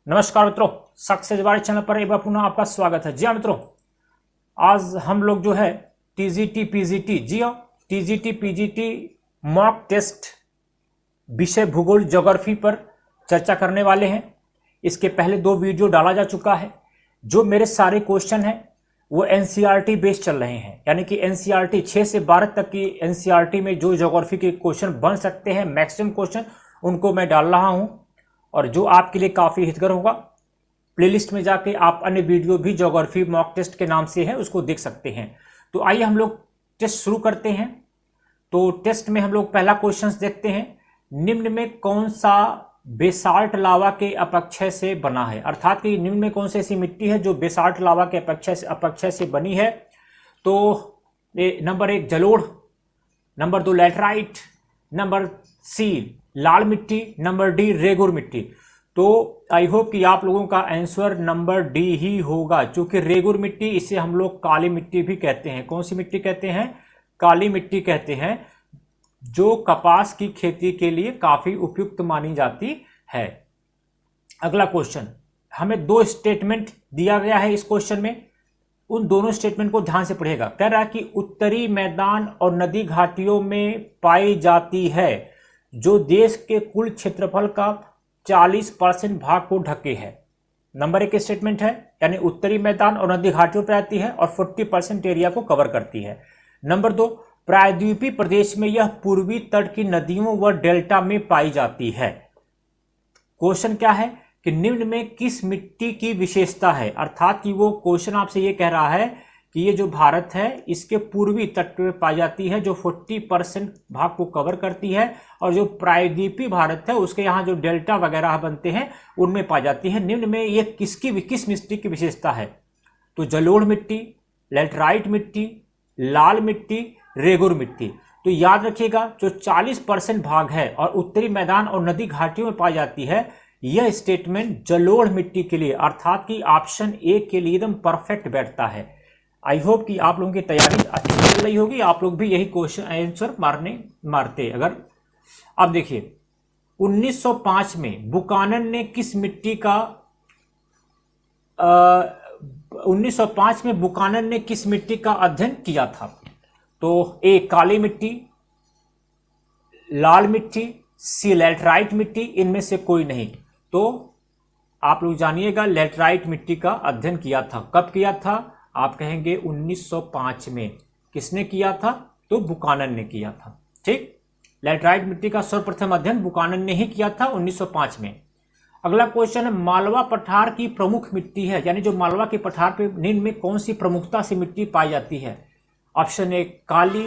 नमस्कार मित्रों, सक्सेस बारी चैनल पर एक बार पुनः आपका स्वागत है। जी हाँ मित्रों, आज हम लोग जो है टीजीटी पीजीटी, जी हाँ टीजीटी पीजीटी मॉक टेस्ट विषय भूगोल ज्योग्राफी पर चर्चा करने वाले हैं। इसके पहले 2 वीडियो डाला जा चुका है। जो मेरे सारे क्वेश्चन हैं वो एनसीईआरटी बेस्ड चल रहे हैं, यानी कि एनसीईआरटी 6 से 12 तक की एनसीईआरटी में जो ज्योग्राफी के क्वेश्चन बन सकते हैं, मैक्सिमम क्वेश्चन उनको मैं डाल रहा हूं और जो आपके लिए काफ़ी हितकर होगा। प्लेलिस्ट में जाके आप अन्य वीडियो भी ज्योग्राफी मॉक टेस्ट के नाम से है उसको देख सकते हैं। तो आइए हम लोग टेस्ट शुरू करते हैं। तो टेस्ट में हम लोग पहला क्वेश्चन देखते हैं, निम्न में कौन सा बेसाल्ट लावा के अपक्षय से बना है, अर्थात कि निम्न में कौन सी ऐसी मिट्टी है जो बेसाल्ट लावा के अपक्षय से बनी है। तो नंबर 1 जलोढ़, नंबर 2 लैटराइट, नंबर सी लाल मिट्टी, नंबर डी रेगुर मिट्टी। तो आई होप कि आप लोगों का आंसर नंबर डी ही होगा, क्योंकि रेगुर मिट्टी इसे हम लोग काली मिट्टी भी कहते हैं। कौन सी मिट्टी कहते हैं? काली मिट्टी कहते हैं, जो कपास की खेती के लिए काफी उपयुक्त मानी जाती है। अगला क्वेश्चन, हमें 2 स्टेटमेंट दिया गया है इस क्वेश्चन में, उन दोनों स्टेटमेंट को ध्यान से पढ़िएगा। कह रहा है कि उत्तरी मैदान और नदी घाटियों में पाई जाती है, जो देश के कुल क्षेत्रफल का 40% भाग को ढके है। नंबर 1 स्टेटमेंट है, यानी उत्तरी मैदान और नदी घाटियों पर आती है और 40% एरिया को कवर करती है। नंबर 2, प्रायद्वीपीय प्रदेश में यह पूर्वी तट की नदियों व डेल्टा में पाई जाती है। क्वेश्चन क्या है कि निम्न में किस मिट्टी की विशेषता है, अर्थात कि वो क्वेश्चन आपसे ये कह रहा है कि ये जो भारत है इसके पूर्वी तट पर पाई जाती है, जो 40% भाग को कवर करती है, और जो प्रायद्वीपीय भारत है उसके यहाँ जो डेल्टा वगैरह बनते हैं उनमें पाई जाती है। निम्न में ये किस मिट्टी की विशेषता है? तो जलोढ़ मिट्टी, लैटराइट मिट्टी, लाल मिट्टी, रेगुर मिट्टी। तो याद रखिएगा, जो 40% भाग है और उत्तरी मैदान और नदी घाटियों में पाई जाती है, यह स्टेटमेंट जलोढ़ मिट्टी के लिए, अर्थात कि ऑप्शन ए के लिए एकदम परफेक्ट बैठता है। आई होप कि आप लोगों की तैयारी अच्छी चल रही होगी, आप लोग भी यही क्वेश्चन आंसर मारते अगर। अब देखिए, 1905 में बुकानन ने किस मिट्टी का 1905 में बुकानन ने किस मिट्टी का अध्ययन किया था? तो ए काली मिट्टी, लाल मिट्टी, सी लैटराइट मिट्टी, इनमें से कोई नहीं। तो आप लोग जानिएगा, लैटराइट मिट्टी का अध्ययन किया था। कब किया था? आप कहेंगे 1905 में। किसने किया था? तो बुकानन ने किया था। ठीक, लैटराइट मिट्टी का सर्वप्रथम अध्ययन बुकानन ने ही किया था 1905 में। अगला क्वेश्चन है, मालवा पठार की प्रमुख मिट्टी है, यानी जो मालवा के पठार पे निम्न में कौन सी प्रमुखता से मिट्टी पाई जाती है? ऑप्शन ए काली,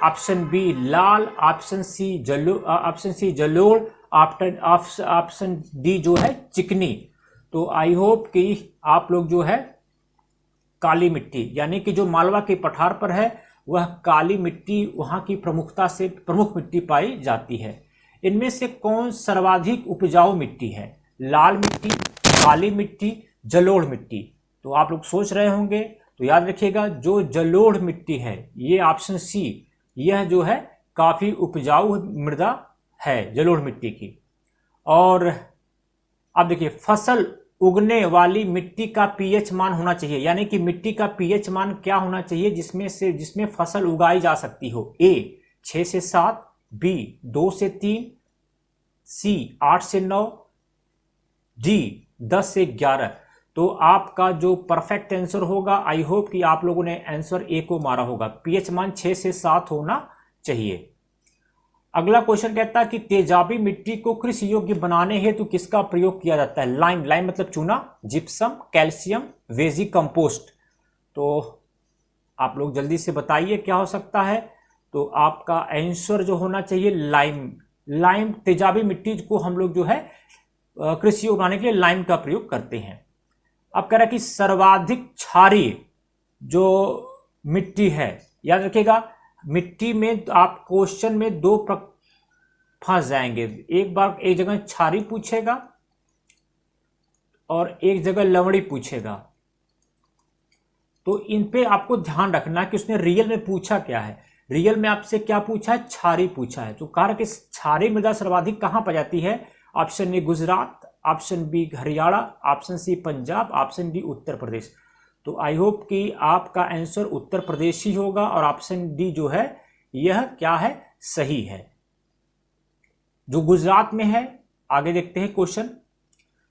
ऑप्शन बी लाल, ऑप्शन सी जलोढ़, ऑप्शन डी जो है चिकनी। तो आई होप कि आप लोग जो है काली मिट्टी, यानी कि जो मालवा के पठार पर है वह काली मिट्टी वहां की प्रमुख मिट्टी पाई जाती है। इनमें से कौन सर्वाधिक उपजाऊ मिट्टी है? लाल मिट्टी, काली मिट्टी, जलोढ़ मिट्टी। तो आप लोग सोच रहे होंगे, तो याद रखिएगा, जो जलोढ़ मिट्टी है, ये ऑप्शन सी, यह जो है काफी उपजाऊ मृदा है जलोढ़ मिट्टी की। और अब देखिए, फसल उगने वाली मिट्टी का पीएच मान होना चाहिए, यानी कि मिट्टी का पीएच मान क्या होना चाहिए जिसमें फसल उगाई जा सकती हो? ए 6 से 7, बी 2 से 3, सी 8 से 9, डी 10 से 11। तो आपका जो परफेक्ट आंसर होगा, आई होप कि आप लोगों ने आंसर ए को मारा होगा, पीएच मान 6 से 7 होना चाहिए। अगला क्वेश्चन कहता है कि तेजाबी मिट्टी को कृषि योग्य बनाने हेतु किसका प्रयोग किया जाता है? लाइम, लाइम मतलब चूना, जिप्सम, कैल्शियम, वेजी कंपोस्ट। तो आप लोग जल्दी से बताइए क्या हो सकता है। तो आपका आंसर जो होना चाहिए लाइम। लाइम, तेजाबी मिट्टी को हम लोग जो है कृषि योग्य बनाने के लिए लाइम का प्रयोग करते हैं। अब कह रहा है कि सर्वाधिक क्षारीय जो मिट्टी है, याद रखिएगा, मिट्टी में आप क्वेश्चन में 2 फंस जाएंगे। एक बार एक जगह क्षारीय पूछेगा और एक जगह लवणी पूछेगा। तो इन पे आपको ध्यान रखना कि उसने रियल में पूछा क्या है। रियल में आपसे क्या पूछा है? क्षारीय पूछा है। तो कहा कि क्षारीय मृदा सर्वाधिक कहां पाई जाती है? Option A Gujarat, option B Haryana, option C Punjab, option D Uttar Pradesh. तो आई होप कि आपका आंसर उत्तर प्रदेश ही होगा और ऑप्शन डी जो है यह क्या है, सही है, जो गुजरात में है। आगे देखते हैं क्वेश्चन।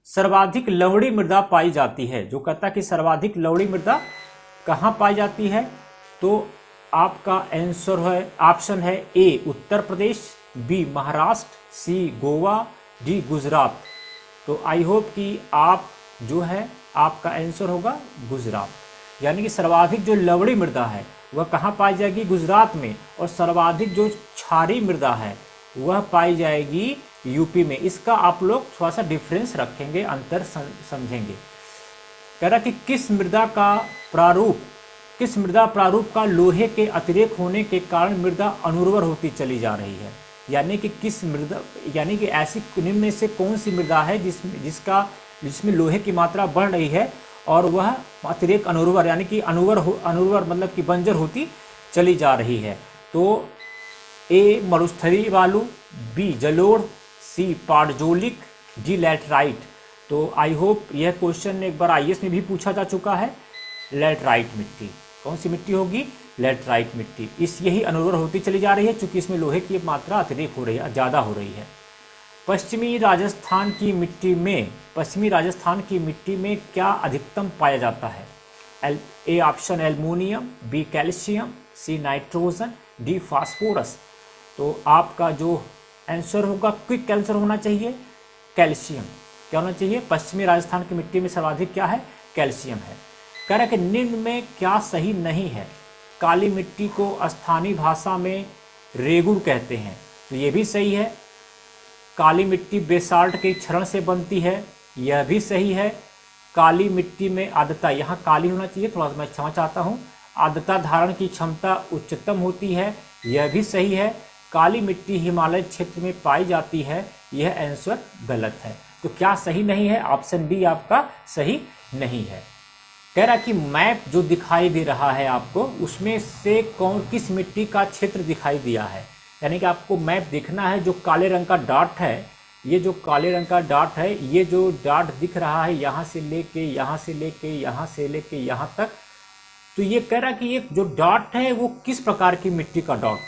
सर्वाधिक लवणी मृदा पाई जाती है, जो कहता है कि सर्वाधिक लवणी मृदा कहाँ पाई जाती है, तो आपका आंसर है ऑप्शन है ए उत्तर प्रदेश, बी महाराष्ट्र, सी गोवा, डी गुजरात। तो आई होप कि आप जो है आपका आंसर होगा गुजरात, यानी कि सर्वाधिक जो लवणी मृदा है वह कहाँ पाई जाएगी, गुजरात में, और सर्वाधिक जो क्षारीय मृदा है वह पाई जाएगी यूपी में। इसका आप लोग थोड़ा सा डिफरेंस रखेंगे, अंतर समझेंगे। कह रहा कि किस मृदा प्रारूप का लोहे के अतिरेक होने के कारण मृदा अनुर्वर होती चली जा रही है, यानी कि ऐसी निम्न में से कौन सी मृदा है जिसमें लोहे की मात्रा बढ़ रही है और वह अतिरेक अनुर्वर, यानी कि अनुर्वर मतलब कि बंजर होती चली जा रही है। तो ए मरुस्थलीय बालू, बी जलोढ़, सी पाटजोलिक, डी लैटराइट। तो आई होप यह क्वेश्चन एक बार आईएएस में भी पूछा जा चुका है। लैटराइट मिट्टी, कौन सी मिट्टी होगी, लैटराइट मिट्टी। यही अनुर्वर होती चली जा रही है क्योंकि इसमें लोहे की मात्रा अतिरिक्त हो रही है, ज़्यादा हो रही है। पश्चिमी राजस्थान की मिट्टी में क्या अधिकतम पाया जाता है, A option aluminium, B calcium, C nitrogen, D phosphorus. तो आपका जो आंसर होगा, क्विक आंसर होना चाहिए कैल्शियम। क्या होना चाहिए, पश्चिमी राजस्थान की मिट्टी में सर्वाधिक क्या है, कैल्शियम है। कह रहा है कि निम्न में क्या सही नहीं है, काली मिट्टी को स्थानीय भाषा में रेगुड़ कहते हैं, तो ये भी सही है। काली मिट्टी बेसाल्ट के क्षरण से बनती है, यह भी सही है। काली मिट्टी में आर्द्रता, यहाँ काली होना चाहिए, थोड़ा सा मैं क्षमा चाहता हूँ, आर्द्रता धारण की क्षमता उच्चतम होती है, यह भी सही है। काली मिट्टी हिमालय क्षेत्र में पाई जाती है, यह आंसर गलत है। तो क्या सही नहीं है, ऑप्शन डी आपका सही नहीं है। कह रहा कि मैप जो दिखाई दे रहा है आपको, उसमें से किस मिट्टी का क्षेत्र दिखाई दिया है, यानी कि आपको मैप देखना है। जो काले रंग का डॉट है, ये जो काले रंग का डॉट है, ये जो डॉट दिख रहा है यहाँ से लेके यहाँ से लेके यहाँ से लेके यहाँ तक, तो ये कह रहा कि ये जो डॉट है वो किस प्रकार की मिट्टी का डॉट,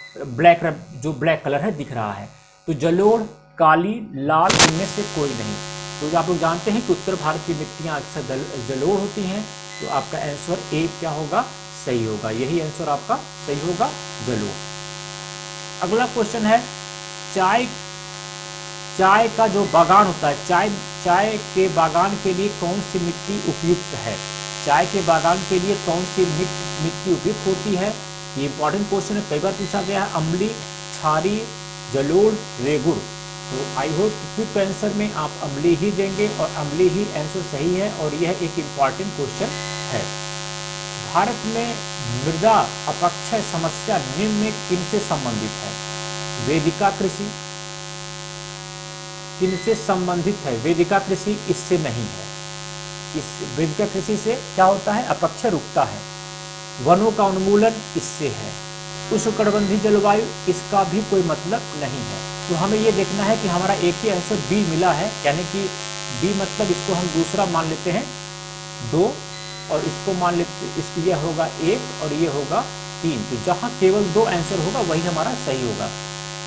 जो ब्लैक कलर है दिख रहा है। तो जलोढ़, काली, लाल, इनमें से कोई नहीं। तो आप लोग जानते हैं कि उत्तर भारत की मिट्टियाँ अक्सर जलोढ़ होती हैं, तो आपका आंसर ए क्या होगा, सही होगा, यही आंसर आपका सही होगा, जलोढ़। अगला क्वेश्चन है, चाय का जो बागान होता है, चाय के बागान के लिए कौन सी मिट्टी उपयुक्त है, चाय के बागान के लिए कौन सी मिट्टी उपयुक्त होती है। ये इंपॉर्टेंट क्वेश्चन है, कई बार पूछा गया है। अम्लीय, क्षारीय, जलोढ़, रेगुड़। तो आई होप क्विक आंसर में आप अम्लीय ही देंगे और अम्लीय ही आंसर सही है, और यह एक इंपॉर्टेंट क्वेश्चन है। भारत में मृदा अपक्षय समस्या निम्न में किनसे संबंधित है, वेदिका कृषि, किनसे संबंधित है, वेदिका कृषि इससे नहीं है। इस वेदिका कृषि से क्या होता है, अपक्षय रुकता है। वनों का उन्मूलन इससे है। उष्णकटिबंधीय जलवायु, इसका भी कोई मतलब नहीं है। तो हमें ये देखना है कि हमारा एक ही आंसर बी मिला है, यानी कि बी मतलब इसको हम दूसरा मान लेते हैं 2, और इसको मान लेते, इसको यह होगा 1 और ये होगा 3। तो जहाँ केवल 2 आंसर होगा वही हमारा सही होगा।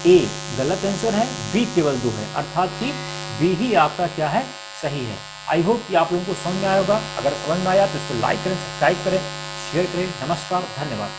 ए गलत आंसर है, बी केवल 2 है, अर्थात कि बी ही आपका क्या है, सही है। आई होप कि आप लोगों को समझ में आया होगा। अगर समझ में आया तो इसको लाइक करें, सब्सक्राइब करें, शेयर करें। नमस्कार, धन्यवाद।